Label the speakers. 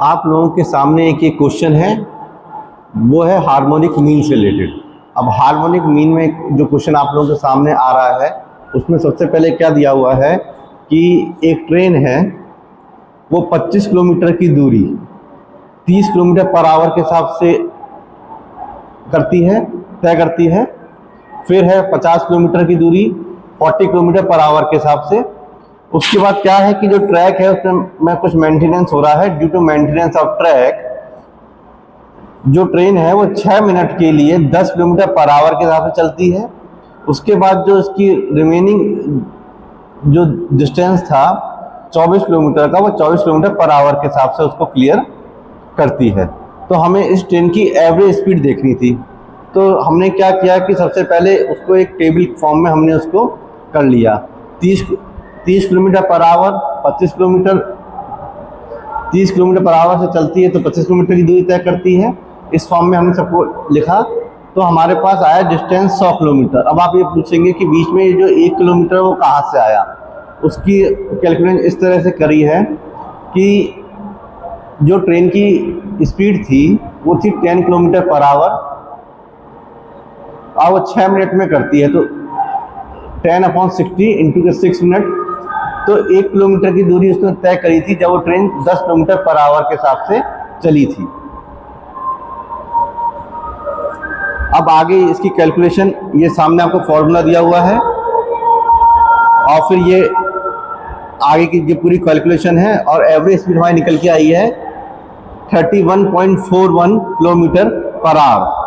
Speaker 1: आप लोगों के सामने एक क्वेश्चन है, वो है हार्मोनिक मीन से रिलेटेड। अब हार्मोनिक मीन में जो क्वेश्चन आप लोगों के सामने आ रहा है, उसमें सबसे पहले क्या दिया हुआ है कि एक ट्रेन है, वो 25 किलोमीटर की दूरी 30 किलोमीटर पर आवर के हिसाब से तय करती है। फिर है 50 किलोमीटर की दूरी 40 किलोमीटर पर आवर के हिसाब से। उसके बाद क्या है कि जो ट्रैक है उसमें कुछ मेंटेनेंस हो रहा है। Due to maintenance of track जो ट्रेन है वो 6 मिनट के लिए 10 किलोमीटर पर आवर के हिसाब से चलती है। उसके बाद जो इसकी रिमेनिंग जो डिस्टेंस था 24 किलोमीटर का, वो 24 किलोमीटर पर आवर के हिसाब से उसको क्लियर करती है। तो हमें इस ट्रेन की एवरेज स्पीड देखनी थी। तो हमने क्या किया कि सबसे पहले उसको एक टेबल फॉर्म में हमने उसको कर लिया। 30 kilometre per hour 25 kilometre 30 kilometre per hour से चलती है, तो 25 किलोमीटर की दूरी तय करती है। इस फॉर्म में हमने सबको लिखा, तो हमारे पास आया डिस्टेंस 100 किलोमीटर। अब आप ये पूछेंगे कि बीच में जो 1 किलोमीटर वो कहाँ से आया। उसकी कैलकुलेशन इस तरह से करी है कि जो ट्रेन की स्पीड थी वो थी 10 किलोमीटर पर आवर, और वो 6 मिनट में करती है, तो 10/60 इंटू 6 मिनट, तो 1 किलोमीटर की दूरी उसने तय करी थी जब वो ट्रेन 10 किलोमीटर पर आवर के हिसाब से चली थी। अब आगे इसकी कैलकुलेशन, ये सामने आपको फॉर्मूला दिया हुआ है, और फिर ये आगे की जो पूरी कैलकुलेशन है, और एवरेज स्पीड हमारी निकल के आई है 31.41 किलोमीटर पर आवर।